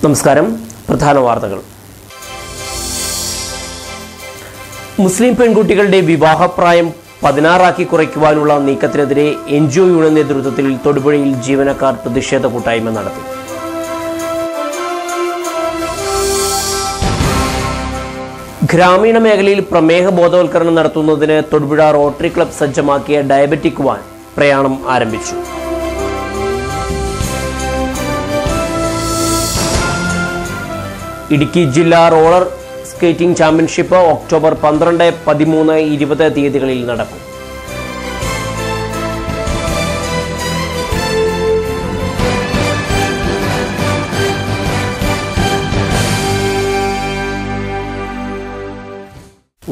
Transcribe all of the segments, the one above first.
നമസ്കാരം. പ്രധാന വാർത്തകൾ. മുസ്ലിം പെൺകുട്ടികളുടെ വിവാഹപ്രായം 16 കുറയ്ക്കുവാനുള്ള നീക്കത്തിനെതിരെ NGO യൂണിയൻ നേതൃത്വത്തിൽ തൊടുപുഴയിൽ ജീവനക്കാർ പ്രതിഷേധ കൂട്ടായ്മ നടത്തി. ഗ്രാമീണ മേഖലയിൽ പ്രമേഹ ബോധവൽക്കരണം നടത്തുന്നതിന് തൊടുപുഴ റോട്ടറി ക്ലബ് സജ്ജമാക്കിയ ഡയബറ്റിക് വാൻ പ്രയാണം ആരംഭിച്ചു. ഇടുക്കി ജില്ലാ റോളർ സ്കേറ്റിംഗ് ചാമ്പ്യൻഷിപ്പ് ഒക്ടോബർ 12, 13, 20 തീയതികളിൽ നടക്കും.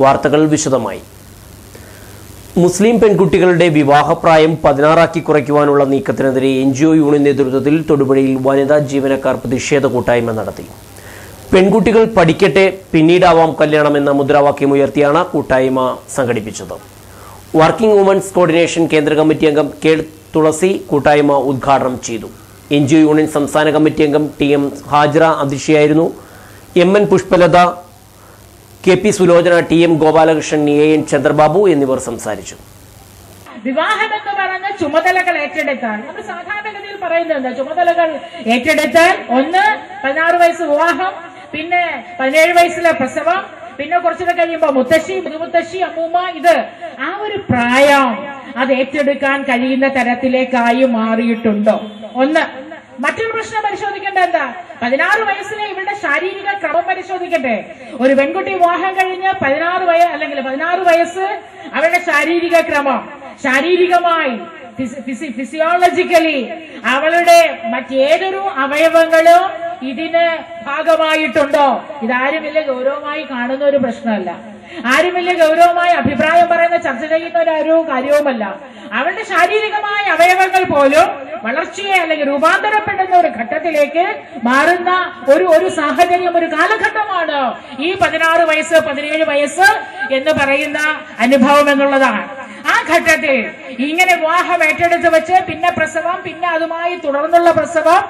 വാർത്തകൾ വിശദമായി. മുസ്ലിം പെൺകുട്ടികളുടെ വിവാഹപ്രായം 16 കുറയ്ക്കുവാനുള്ള നീക്കത്തിനെതിരെ NGO യൂണിയൻ നേതൃത്വത്തിൽ തൊടുപുഴയിൽ വനിതാ ജീവനക്കാർ പ്രതിഷേധ കൂട്ടായ്മ നടത്തി. പെൺകുട്ടികൾ പഠിക്കട്ടെ, പിന്നീടാവാം കല്യാണം എന്ന മുദ്രാവാക്യം ഉയർത്തിയാണ് കൂട്ടായ്മ സംഘടിപ്പിച്ചത്. വർക്കിംഗ് വുമൻസ് കോർഡിനേഷൻ കേന്ദ്ര കമ്മിറ്റി അംഗം കെ തുളസി കൂട്ടായ്മ ഉദ്ഘാടനം ചെയ്തു. NGO യൂണിയൻ സംസ്ഥാന കമ്മിറ്റി അംഗം TM ഹാജിറ അധ്യക്ഷയായിരുന്നു. MN Pushpalatha, KP Sulochana, TM Gopalakrishnan, AN Chandrababu എന്നിവർ സംസാരിച്ചു. വിവാഹം എന്ന് പറഞ്ഞ ചുമതലകൾ ഏറ്റെടുത്താൽ, നമ്മൾ സാധാരണഗതിയിൽ പറയുന്നത് ചുമതലകൾ ഏറ്റെടുത്താൽ 16 വയസ്സ് വിവാഹം, പിന്നെ 17 വയസ്സിലെ പ്രസവം, പിന്നെ കുറച്ചുകൂടെ കഴിയുമ്പോ മുത്തശ്ശി, മുതുമുത്തശ്ശി, അമ്മൂമ്മ, ഇത് ആ ഒരു പ്രായം അത് ഏറ്റെടുക്കാൻ കഴിയുന്ന തരത്തിലേക്കായി മാറിയിട്ടുണ്ടോ? മറ്റൊരു പ്രശ്നം പരിശോധിക്കേണ്ട എന്താ? 16 വയസ്സിലെ ഇവരുടെ ശാരീരിക ക്രമം പരിശോധിക്കട്ടെ. ഒരു പെൺകുട്ടി വിവാഹം കഴിഞ്ഞ് 16 വയസ്സ് അവരുടെ ശാരീരിക ക്രമം, ശാരീരികമായി ഫിസിയോളജിക്കലി അവളുടെ മറ്റേതൊരു അവയവങ്ങളും ഇതിന് ഭാഗമായിട്ടുണ്ടോ? ഇതാരും വലിയ ഗൗരവമായി കാണുന്ന ഒരു പ്രശ്നമല്ല. ആരും വലിയ ഗൗരവമായി അഭിപ്രായം പറയുന്ന, ചർച്ച ചെയ്യുന്ന ഒരു കാര്യവുമല്ല. അവരുടെ ശാരീരികമായ അവയവങ്ങൾ പോലും വളർച്ചയെ അല്ലെങ്കിൽ രൂപാന്തരപ്പെടുന്ന ഒരു ഘട്ടത്തിലേക്ക് മാറുന്ന ഒരു സാഹചര്യം, ഒരു കാലഘട്ടമാണ് ഈ 16 വയസ്സ് 17 വയസ്സ് എന്ന് പറയുന്ന അനുഭവം എന്നുള്ളതാണ്. ആ ഘട്ടത്തിൽ ഇങ്ങനെ വിവാഹം ഏറ്റെടുത്ത് വെച്ച് പിന്നെ പ്രസവം, പിന്നെ അതുമായി തുടർന്നുള്ള പ്രസവം,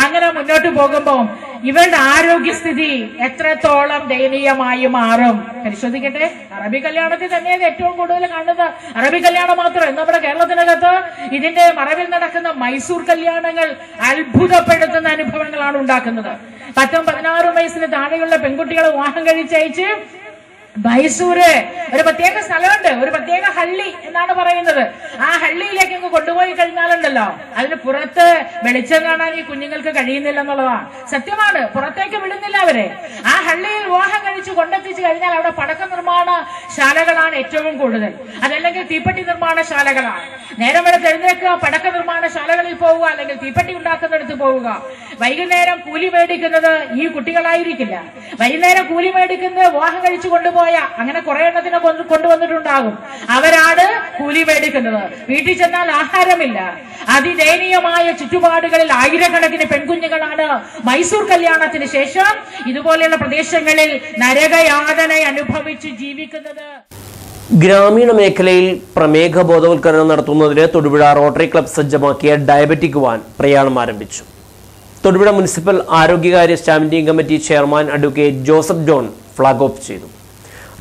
അങ്ങനെ മുന്നോട്ട് പോകുമ്പോൾ ഇവരുടെ ആരോഗ്യസ്ഥിതി എത്രത്തോളം ദയനീയമായി മാറും പരിശോധിക്കട്ടെ. അറബി കല്യാണത്തിൽ തന്നെയാണ് ഏറ്റവും കൂടുതൽ കാണുന്നത്. അറബി കല്യാണം മാത്രം. നമ്മുടെ കേരളത്തിനകത്ത് ഇതിന്റെ മറവിൽ നടക്കുന്ന മൈസൂർ കല്യാണങ്ങൾ അത്ഭുതപ്പെടുത്തുന്ന അനുഭവങ്ങളാണ് ഉണ്ടാക്കുന്നത്. 10-16 വയസ്സിന് താഴെയുള്ള പെൺകുട്ടികളെ വിവാഹം കഴിച്ചയച്ച് മൈസൂര് ഒരു പ്രത്യേക സ്ഥലമുണ്ട്, ഒരു പ്രത്യേക ഹള്ളി എന്നാണ് പറയുന്നത്. ആ ഹള്ളിയിലേക്ക് അങ്ങ് കൊണ്ടുപോയി കഴിഞ്ഞാലുണ്ടല്ലോ, അതിന് പുറത്ത് വെളിച്ചം കാണാൻ ഈ കുഞ്ഞുങ്ങൾക്ക് കഴിയുന്നില്ല എന്നുള്ളതാണ് സത്യമാണ്. പുറത്തേക്ക് വിടുന്നില്ല അവരെ. ആ ഹള്ളിയിൽ വിവാഹം കഴിച്ച് കൊണ്ടെത്തിച്ചു കഴിഞ്ഞാൽ അവിടെ പടക്ക നിർമ്മാണ ശാലകളാണ് ഏറ്റവും കൂടുതൽ, അതല്ലെങ്കിൽ തീപ്പെട്ടി നിർമ്മാണ ശാലകളാണ്. നേരം വരെ എഴുന്നേൽക്കുക, പടക്ക നിർമ്മാണ ശാലകളിൽ പോവുക, അല്ലെങ്കിൽ തീപ്പെട്ടി ഉണ്ടാക്കുന്നിടത്ത് പോവുക. വൈകുന്നേരം കൂലി മേടിക്കുന്നത് ഈ കുട്ടികളായിരിക്കില്ല. വൈകുന്നേരം കൂലി മേടിക്കുന്നത് വിവാഹം കഴിച്ചു കൊണ്ടുപോയി അങ്ങനെ കുറെ എണ്ണത്തിനെ കൊണ്ടുവന്നിട്ടുണ്ടാകും. അവരാണ് കൂലി മേടിക്കുന്നത്. വീട്ടിൽ ചെന്നാൽ ആഹാരമില്ല. അതിദയനീയമായ ചുറ്റുപാടുകളിൽ ആയിരക്കണക്കിന് പെൺകുഞ്ഞുങ്ങളാണ് മൈസൂർ കല്യാണത്തിന് ശേഷം ഇതുപോലെയുള്ള പ്രദേശങ്ങളിൽ നരകയാതന അനുഭവിച്ച് ജീവിക്കുന്നത്. ഗ്രാമീണ മേഖലയിൽ പ്രമേഹ ബോധവൽക്കരണം നടത്തുന്നതിന് തൊടുപുഴ റോട്ടറി ക്ലബ് സജ്ജമാക്കിയ ഡയബറ്റിക് വാൻ പ്രയാണം ആരംഭിച്ചു. തൊടുപുഴ മുനിസിപ്പൽ ആരോഗ്യകാര്യ standing committee chairman advocate Joseph John flag off ചെയ്തു.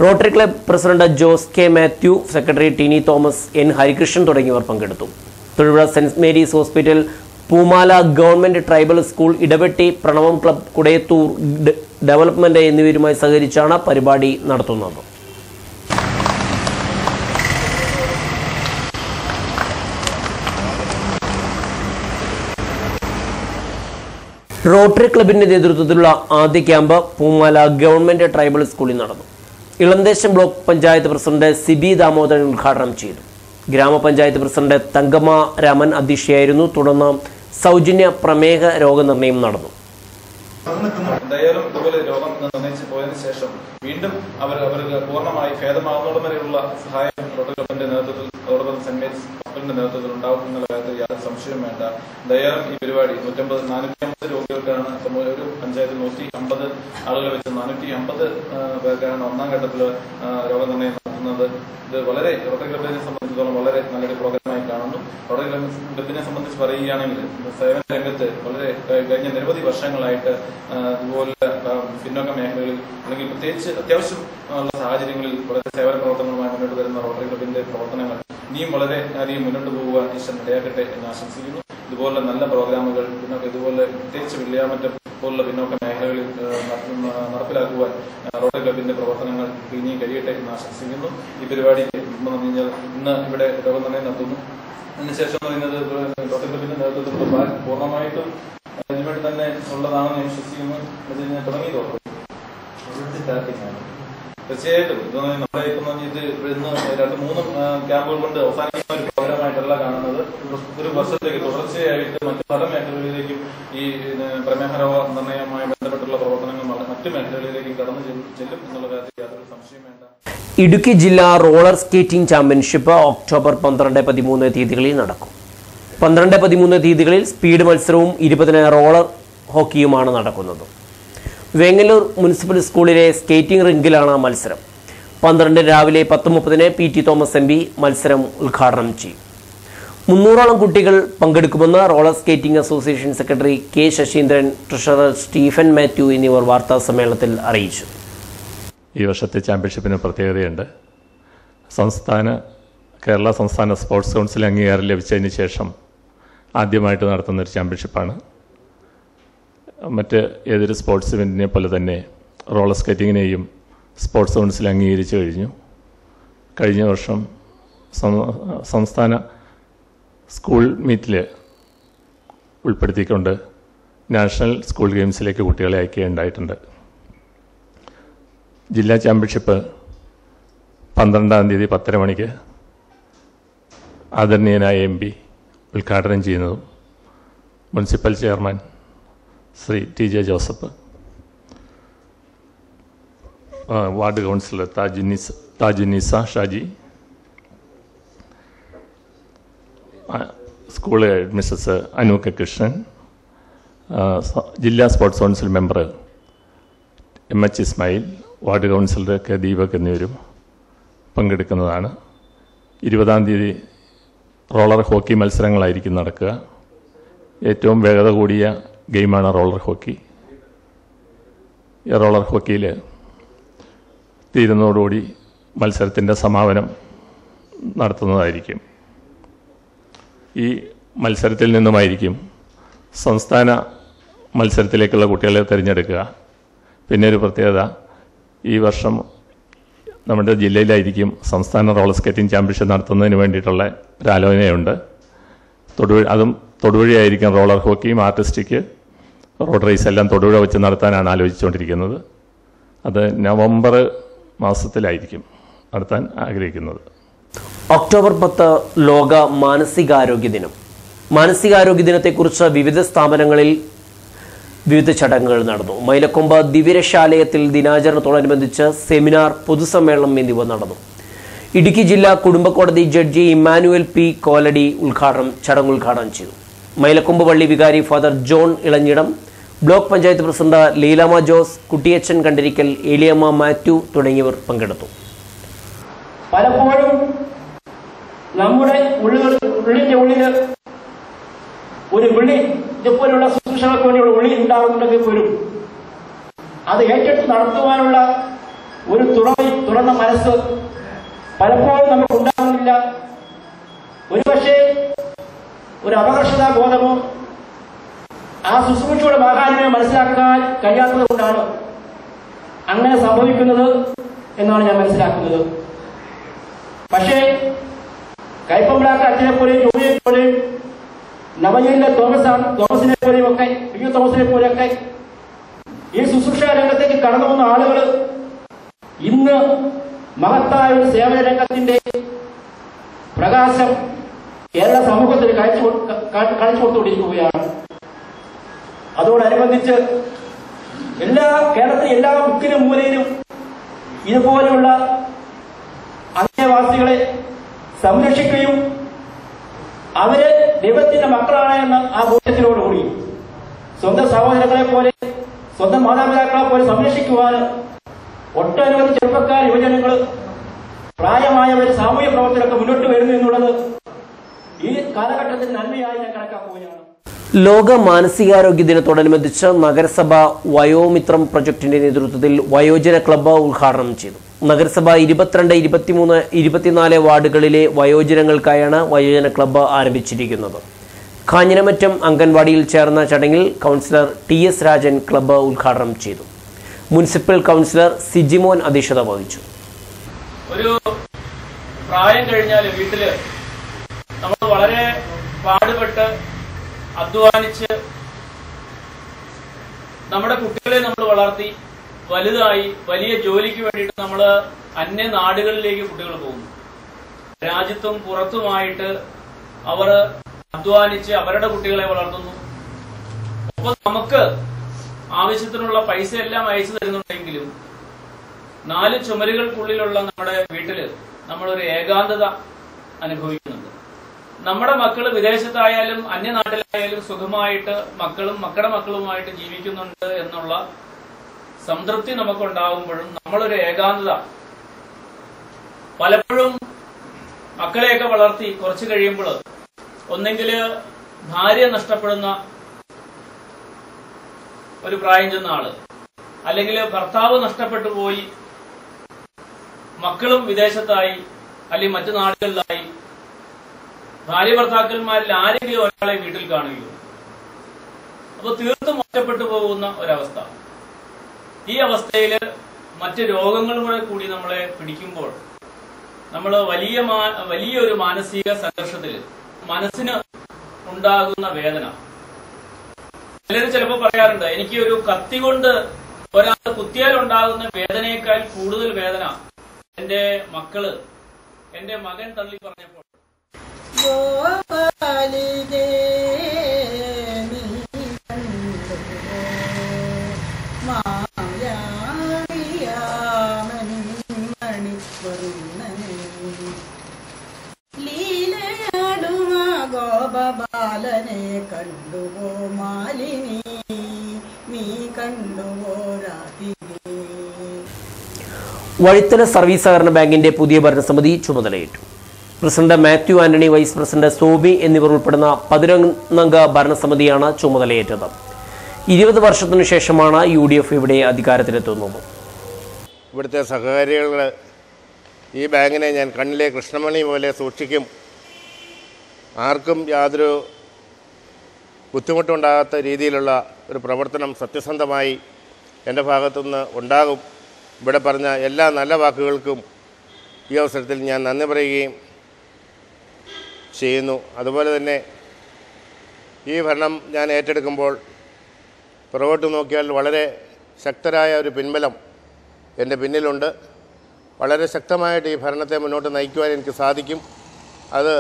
Rotary club president Jose K Mathew, secretary Tini Thomas, N Harikrishnan തുടങ്ങിയവർ പങ്കെടുത്തു. Thodupuzha saint Mary's hospital, Poomala government tribal school, Idavetty Pranavam club, Kudayathoor development എന്നിവരുമായി സഹകരിച്ചാണ് പരിപാടി നടത്തുന്നത്. റോട്ടറി ക്ലബിന്റെ നേതൃത്വത്തിലുള്ള ആദ്യ ക്യാമ്പ് പൂമാല ഗവൺമെന്റ് ട്രൈബൽ സ്കൂളിൽ നടന്നു. ഇളന്തേശം ബ്ലോക്ക് പഞ്ചായത്ത് പ്രസിഡന്റ് സിബി ദാമോദരൻ ഉദ്ഘാടനം ചെയ്തു. ഗ്രാമപഞ്ചായത്ത് പ്രസിഡന്റ് തങ്കമ്മ രാമൻ അധ്യക്ഷയായിരുന്നു. തുടർന്ന് സൗജന്യ പ്രമേഹ രോഗനിർണയം നടന്നു. എന്തായാലും ഇതുപോലെ രോഗം നിർണയിച്ച് പോയതിനു ശേഷം വീണ്ടും അവർക്ക് പൂർണ്ണമായി ഭേദമാകുന്നതോടെ വരെയുള്ള സഹായം റോട്ടറി ക്ലബിന്റെ നേതൃത്വത്തിൽ, അതോടൊപ്പം സെന്റ് മേരീസ് ഹോസ്പിറ്റലിന്റെ നേതൃത്വത്തിൽ ഉണ്ടാവും എന്നുള്ള കാര്യത്തിൽ യാതൊരു സംശയവും വേണ്ട. എന്തായാലും ഈ പരിപാടി 450 രോഗികൾക്കാണ് ഒരു പഞ്ചായത്തിൽ 150 ആളുകളെ വെച്ച് 450 പേർക്കാണ് ഒന്നാം ഘട്ടത്തിൽ രോഗനിർണയം നടത്തുന്നത്. നടത്തുന്നത്. ഇത് വളരെ റോട്ടറി ക്ലബിനെ സംബന്ധിച്ചിടത്തോളം വളരെ നല്ലൊരു പ്രോഗ്രാമായി കാണുന്നു. റോട്ടറി ക്ലബിനെ സംബന്ധിച്ച് പറയുകയാണെങ്കിൽ സേവന രംഗത്ത് വളരെ കഴിഞ്ഞ നിരവധി വർഷങ്ങളായിട്ട് ഇതുപോലെ പിന്നോക്ക മേഖലകളിൽ അല്ലെങ്കിൽ പ്രത്യേകിച്ച് അത്യാവശ്യം ഉള്ള സാഹചര്യങ്ങളിൽ വളരെ സേവന പ്രവർത്തനങ്ങളുമായി മുന്നോട്ട് വരുന്ന റോട്ടറി ക്ലബിന്റെ പ്രവർത്തനങ്ങൾ ഇനിയും വളരെ അധികം മുന്നോട്ട് പോകുവാൻ ഈശ്വരൻ ഇടയാക്കട്ടെ എന്ന് ആശംസിക്കുന്നു. ഇതുപോലുള്ള നല്ല പ്രോഗ്രാമുകൾ ഇതുപോലെ പ്രത്യേകിച്ച് വെള്ളിയാമറ്റം പോലുള്ള പിന്നോക്ക മേഖലകളിൽ നടപ്പിലാക്കുവാൻ റോട്ടറി ക്ലബിന്റെ പ്രവർത്തനങ്ങൾ ഇനിയും കഴിയട്ടെ എന്ന് ആശംസിക്കുന്നു. ഈ പരിപാടിക്ക് ഇന്ന് ഇവിടെ രോഗനിർണയം നടത്തുന്നു. അതിനുശേഷം പറയുന്നത് റോട്ടറി ക്ലബിന്റെ നേതൃത്വത്തിലുള്ള പൂർണ്ണമായിട്ടും അതിനുവേണ്ടി തന്നെ ഉള്ളതാണെന്ന് ഞാൻ വിശ്വസിക്കുന്നു. അതിന് തുടങ്ങിയതോടെ തീർച്ചയായിട്ടും നമ്മുടെ ഇത് ഇന്ന് 2-3 ക്യാമ്പുകൾ കൊണ്ട് അവസാനിക്കുന്ന ഒരു പ്രോഗ്രാമായിട്ടല്ല കാണുന്നത്. ഒരു വർഷത്തേക്ക് തുടർച്ചയായിട്ട് മറ്റു പല മേഖലകളിലേക്കും ഈ പ്രമേഹ രോഗ നിർണയവുമായി ബന്ധപ്പെട്ടുള്ള പ്രവർത്തനങ്ങൾ മറ്റു മേഖലകളിലേക്കും കടന്നു ചെല്ലും എന്നുള്ള കാര്യത്തിൽ യാതൊരു സംശയം വേണ്ട. ഇടുക്കി ജില്ലാ റോളർ സ്കേറ്റിംഗ് ചാമ്പ്യൻഷിപ്പ് ഒക്ടോബർ 12-13 തീയതികളിൽ നടക്കും. 12-13 തീയതികളിൽ സ്പീഡ് മത്സരവും 20-ന് റോളർ ഹോക്കിയുമാണ് നടക്കുന്നത്. വെങ്ങല്ലൂർ മുനിസിപ്പൽ സ്കൂളിലെ സ്കേറ്റിംഗ് റിങ്കിലാണ് മത്സരം. 12 രാവിലെ 10:30 PT തോമസ് MP മത്സരം ഉദ്ഘാടനം ചെയ്യും. 300ഓളം കുട്ടികൾ പങ്കെടുക്കുമെന്ന് roller skating association secretary K Saseendran, treasurer Stephen Mathew എന്നിവർ വാർത്താ സമ്മേളനത്തിൽ അറിയിച്ചു. ഈ വർഷത്തെ ചാമ്പ്യൻഷിപ്പിന് പ്രത്യേകതയുണ്ട്. കേരള സംസ്ഥാന സ്പോർട്സ് കൗൺസിൽ അംഗീകാരം ലഭിച്ചതിന് ശേഷം ആദ്യമായിട്ട് നടത്തുന്നൊരു ചാമ്പ്യൻഷിപ്പാണ്. മറ്റ് ഏതൊരു സ്പോർട്സ് ഇവൻറ്റിനെ പോലെ തന്നെ റോളർ സ്കേറ്റിങ്ങിനെയും സ്പോർട്സ് കൗൺസിൽ അംഗീകരിച്ചു കഴിഞ്ഞു. കഴിഞ്ഞ വർഷം സംസ്ഥാന സ്കൂൾ മീറ്റിൽ ഉൾപ്പെടുത്തിക്കൊണ്ട് നാഷണൽ സ്കൂൾ ഗെയിംസിലേക്ക് കുട്ടികളെ അയക്കുകയുണ്ടായിട്ടുണ്ട്. ജില്ലാ ചാമ്പ്യൻഷിപ്പ് 12-ാം തീയതി 10:30 മണിക്ക് ആദരണീയനായ MP ഉദ്ഘാടനം ചെയ്യുന്നതും municipal chairman Shri TJ Joseph, ward councillor Thajunnisa Shaji, school head Mrs Anuka Krishnan, ജില്ലാ sports council member MH Ismail, ward councillor K Deepak എന്നിവരും പങ്കെടുക്കുന്നതാണ്. 20-ാം തീയതി റോളർ ഹോക്കി മത്സരങ്ങളായിരിക്കും നടക്കുക. ഏറ്റവും വേഗത കൂടിയ ഗെയിമാണ് റോളർ ഹോക്കി. ഈ റോളർ ഹോക്കിയിൽ തീരുന്നതോടുകൂടി മത്സരത്തിൻ്റെ സമാപനം നടത്തുന്നതായിരിക്കും. ഈ മത്സരത്തിൽ നിന്നുമായിരിക്കും സംസ്ഥാന മത്സരത്തിലേക്കുള്ള കുട്ടികളെ തിരഞ്ഞെടുക്കുക. പിന്നെ ഒരു പ്രത്യേകത, ഈ വർഷം നമ്മുടെ ജില്ലയിലായിരിക്കും സംസ്ഥാന റോളർ സ്കേറ്റിംഗ് ചാമ്പ്യൻഷിപ്പ് നടത്തുന്നതിന് വേണ്ടിയിട്ടുള്ള ഒരു ആലോചനയുണ്ട്. അതും തൊടുപുഴയായിരിക്കും. റോളർ ഹോക്കിയും ആർട്ടിസ്റ്റിക് റോഡ് റേസ് എല്ലാം തൊടുപുഴ വെച്ച് നടത്താനാണ് ആലോചിച്ചുകൊണ്ടിരിക്കുന്നത്. അത് നവംബർ മാസത്തിലായിരിക്കും നടത്താൻ ആഗ്രഹിക്കുന്നത്. ഒക്ടോബർ 10 ലോക മാനസികാരോഗ്യ ദിനം. മാനസികാരോഗ്യ ദിനത്തെക്കുറിച്ച് വിവിധ സ്ഥാപനങ്ങളിൽ വിവിധ ചടങ്ങുകൾ നടന്നു. മൈലക്കൊമ്പ് ദിവ്യരക്ഷാലയത്തിൽ ദിനാചരണത്തോടനുബന്ധിച്ച് സെമിനാർ, പൊതുസമ്മേളനം എന്നിവ നടന്നു. ഇടുക്കി ജില്ലാ കുടുംബ കോടതി ജഡ്ജി ഇമ്മാനുവൽ P കോലടി ചടങ്ങ് ഉദ്ഘാടനം ചെയ്തു. മൈലക്കൊമ്പ് പള്ളി വികാരി father John Elanjidam, block panchayat president Leelama Jose, Kuttiyachan Kandirickal, Eliyamma Mathew തുടങ്ങിയവർ പങ്കെടുത്തു. പലപ്പോഴും നമ്മുടെ ഉള്ളിന്റെ ഉള്ളില് ഒരു വിളി, ഇതുപോലുള്ള ശുശ്രൂഷകൾക്ക് വേണ്ടിയുള്ള വിളി ഉണ്ടാകുന്നുണ്ടെങ്കിൽ പോലും അത് ഏറ്റെടുത്ത് നടത്തുവാനുള്ള ഒരു തുറന്ന മനസ്സ് പലപ്പോഴും നമുക്ക് ഉണ്ടാകുന്നില്ല. ഒരുപക്ഷെ ഒരു അപകർഷതാ ബോധമോ ആ ശുശ്രൂഷയുടെ മാഹാത്മ്യം മനസ്സിലാക്കാൻ കഴിയാത്തത് കൊണ്ടാണ് അങ്ങനെ സംഭവിക്കുന്നത് എന്നാണ് ഞാൻ മനസ്സിലാക്കുന്നത്. പക്ഷേ കൈപ്പമ്പ്രാക്ക അച്ഛനെ പോലെയും ജോലിയെ പോലെയും നവജീവിന്റെ തോമസിനെ പോലെയും ഒക്കെ PU തോമസിനെ പോലെയൊക്കെ ഈ ശുശ്രൂഷ രംഗത്തേക്ക് കടന്നു വന്ന ആളുകൾ ഇന്ന് മഹത്തായ ഒരു സേവന രംഗത്തിന്റെ പ്രകാശം കേരള സമൂഹത്തിന് കാണിച്ചു കൊടുത്തുകൊണ്ടിരിക്കുകയാണ്. അതോടനുബന്ധിച്ച് കേരളത്തിലെ എല്ലാ മുക്കിലും മൂലയിലും ഇതുപോലെയുള്ള അന്യവാസികളെ സംരക്ഷിക്കുകയും അവര് ദൈവത്തിന്റെ മക്കളാണ് എന്ന ആ ബോധ്യത്തിനോടുകൂടി സ്വന്തം സഹോദരങ്ങളെ പോലെ, സ്വന്തം മാതാപിതാക്കളെ പോലെ സംരക്ഷിക്കുവാൻ ഒട്ടനവധി ചെറുപ്പക്കാർ, യുവജനങ്ങൾ പ്രായമായവർ സാമൂഹ്യ പ്രവർത്തനമൊക്കെ മുന്നോട്ട് വരുന്നു എന്നുള്ളത് ഈ കാലഘട്ടത്തിൽ നന്മയായി ഞാൻ കണക്കാക്കുകയാണ്. ലോക മാനസികാരോഗ്യ ദിനത്തോടനുബന്ധിച്ച് നഗരസഭ വയോമിത്രം പ്രൊജക്ടിന്റെ നേതൃത്വത്തിൽ വയോജന ക്ലബ്ബ് ഉദ്ഘാടനം ചെയ്തു. നഗരസഭ 22, 23, 24 വാർഡുകളിലെ വയോജനങ്ങൾക്കായാണ് വയോജന ക്ലബ്ബ് ആരംഭിച്ചിരിക്കുന്നത്. കാഞ്ഞിരമറ്റം അംഗൻവാടിയിൽ ചേർന്ന ചടങ്ങിൽ കൗൺസിലർ TS രാജൻ ക്ലബ്ബ് ഉദ്ഘാടനം ചെയ്തു. മുനിസിപ്പൽ കൗൺസിലർ സിജിമോൻ അധ്യക്ഷത വഹിച്ചു. ഒരു പ്രായം കഴിഞ്ഞാൽ വീട്ടില് നമ്മൾ വളരെ പാടുപെട്ട് അധ്വാനിച്ച് നമ്മുടെ കുട്ടികളെ നമ്മൾ വളർത്തി വലുതായി വലിയ ജോലിക്ക് വേണ്ടിയിട്ട് നമ്മൾ അന്യ നാടുകളിലേക്ക് കുട്ടികൾ പോകുന്നു. രാജ്യത്തും പുറത്തുമായിട്ട് അവർ അധ്വാനിച്ച് അവരുടെ കുട്ടികളെ വളർത്തുന്നു. അപ്പൊ നമുക്ക് ആവശ്യത്തിനുള്ള പൈസ എല്ലാം അയച്ചു തരുന്നുണ്ടെങ്കിലും 4 ചുമരുകൾക്കുള്ളിലുള്ള നമ്മുടെ വീട്ടില് നമ്മളൊരു ഏകാന്തത അനുഭവിക്കുന്നുണ്ട്. നമ്മുടെ മക്കൾ വിദേശത്തായാലും അന്യനാട്ടിലായാലും സുഖമായിട്ട് മക്കളുടെ മക്കളുമായിട്ട് ജീവിക്കുന്നുണ്ട് എന്നുള്ള സംതൃപ്തി നമുക്കുണ്ടാകുമ്പോഴും നമ്മളൊരു ഏകാന്തത പലപ്പോഴും മക്കളെയൊക്കെ വളർത്തി കുറച്ചു കഴിയുമ്പോൾ ഒന്നെങ്കിൽ ഭാര്യ നഷ്ടപ്പെടുന്ന ഒരു പ്രായം ചെന്ന ആള്, അല്ലെങ്കിൽ ഭർത്താവ് നഷ്ടപ്പെട്ടു പോയി മക്കളും വിദേശത്തായി അല്ലെങ്കിൽ മറ്റു നാടുകളിലായി ഭാര്യ ഭർത്താക്കന്മാരിൽ ആരെങ്കിലും ഒരാളെ വീട്ടിൽ കാണുകയോ, അപ്പൊ തീർത്തും ഒറ്റപ്പെട്ടു പോകുന്ന ഒരവസ്ഥ. ഈ അവസ്ഥയിൽ മറ്റ് രോഗങ്ങളും കൂടി നമ്മളെ പിടിക്കുമ്പോൾ നമ്മൾ വലിയൊരു മാനസിക സംഘർഷത്തിൽ മനസ്സിന് ഉണ്ടാകുന്ന വേദന. ചിലർ ചിലപ്പോൾ പറയാറുണ്ട്, എനിക്ക് ഒരു കത്തി കൊണ്ട് ഒരാൾ കുത്തിയാൽ ഉണ്ടാകുന്ന വേദനയേക്കാൾ കൂടുതൽ വേദന എന്റെ മകൻ തള്ളി പറഞ്ഞപ്പോൾ ഗോപാലനെ കണ്ടുവോ മാലിനി, നീ കണ്ടുവോ രാധിനി. വഴിത്തല സർവീസ് സഹകരണ ബാങ്കിന്റെ പുതിയ ഭരണസമിതി ചുമതലയേറ്റു. President Mathew Antony, vice president Sobi എന്നിവർ ഉൾപ്പെടുന്ന 11-അംഗ ഭരണസമിതിയാണ് ചുമതലയേറ്റത്. 20 വർഷത്തിനു ശേഷമാണ് UDF ഇവിടെ അധികാരത്തിലെത്തുന്നത്. ഇവിടുത്തെ സഹകാരികൾ ഈ ബാങ്കിനെ ഞാൻ കണ്ണിലെ കൃഷ്ണമണി പോലെ സൂക്ഷിക്കും. ആർക്കും യാതൊരു ബുദ്ധിമുട്ടുണ്ടാകാത്ത രീതിയിലുള്ള ഒരു പ്രവർത്തനം സത്യസന്ധമായി എൻ്റെ ഭാഗത്തുനിന്ന് ഉണ്ടാകും. ഇവിടെ പറഞ്ഞ എല്ലാ നല്ല വാക്കുകൾക്കും ഈ അവസരത്തിൽ ഞാൻ നന്ദി പറയുകയും ചെയ്യുന്നു. അതുപോലെ തന്നെ ഈ ഭരണം ഞാൻ ഏറ്റെടുക്കുമ്പോൾ പുറകോട്ട് നോക്കിയാൽ വളരെ ശക്തരായ ഒരു പിൻബലം എൻ്റെ പിന്നിലുണ്ട്. വളരെ ശക്തമായിട്ട് ഈ ഭരണത്തെ മുന്നോട്ട് നയിക്കുവാൻ എനിക്ക് സാധിക്കും. അത്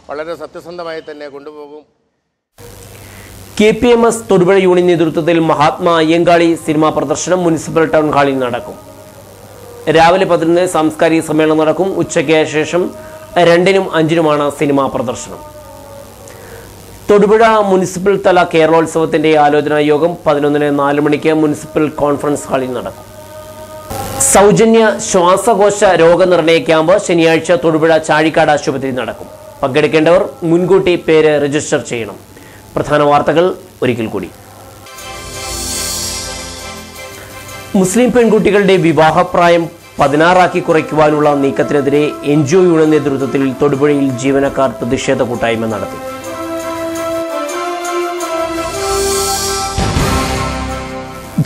വളരെ സത്യസന്ധമായി തന്നെ കൊണ്ടുപോകും. KPMS തൊടുപുഴ യൂണിയൻ നേതൃത്വത്തിൽ മഹാത്മാ അയ്യങ്കാളി സിനിമാ പ്രദർശനം മുനിസിപ്പൽ ടൗൺ ഹാളിൽ നടക്കും. രാവിലെ 10 സാംസ്കാരിക സമ്മേളനം നടക്കും. ഉച്ചയ്ക്ക് ശേഷം 2-നും 5-നുമാണ് സിനിമാ പ്രദർശനം. തൊടുപുഴ മുനിസിപ്പൽ തല കേരളോത്സവത്തിന്റെ ആലോചനാ യോഗം 11-ന് 4 മണിക്ക് മുനിസിപ്പൽ കോൺഫറൻസ് ഹാളിൽ നടക്കും. സൗജന്യ ശ്വാസകോശ രോഗനിർണയ ക്യാമ്പ് ശനിയാഴ്ച തൊടുപുഴ ചാഴിക്കാട് ആശുപത്രിയിൽ നടക്കും. പങ്കെടുക്കേണ്ടവർ മുൻകൂട്ടി പേര് രജിസ്റ്റർ ചെയ്യണം. പ്രധാന വാർത്തകൾ ഒരിക്കൽ കൂടി. മുസ്ലിം പെൺകുട്ടികളുടെ വിവാഹപ്രായം 16 കുറയ്ക്കുവാനുള്ള നീക്കത്തിനെതിരെ NGO യൂണിയൻ നേതൃത്വത്തിൽ തൊടുപുഴയിൽ ജീവനക്കാർ പ്രതിഷേധ കൂട്ടായ്മ നടത്തി.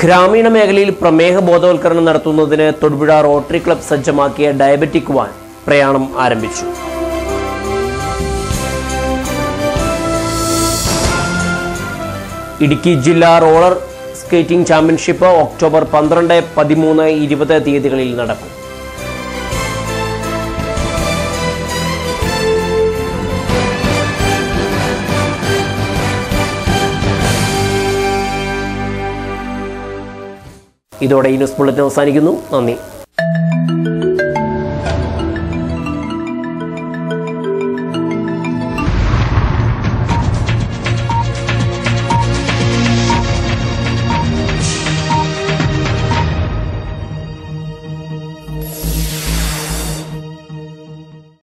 ഗ്രാമീണ മേഖലയിൽ പ്രമേഹ ബോധവൽക്കരണം നടത്തുന്നതിന് തൊടുപുഴ റോട്ടറി ക്ലബ് സജ്ജമാക്കിയ ഡയബറ്റിക് വാൻ പ്രയാണം ആരംഭിച്ചു. ഇടുക്കി ജില്ലാ റോളർ സ്കേറ്റിംഗ് ചാമ്പ്യൻഷിപ്പ് ഒക്ടോബർ 12, 13, 20 തീയതികളിൽ നടക്കും. ഇതോടെ ഈ ന്യൂസ് ബുള്ളറ്റിൻ അവസാനിക്കുന്നു. നന്ദി.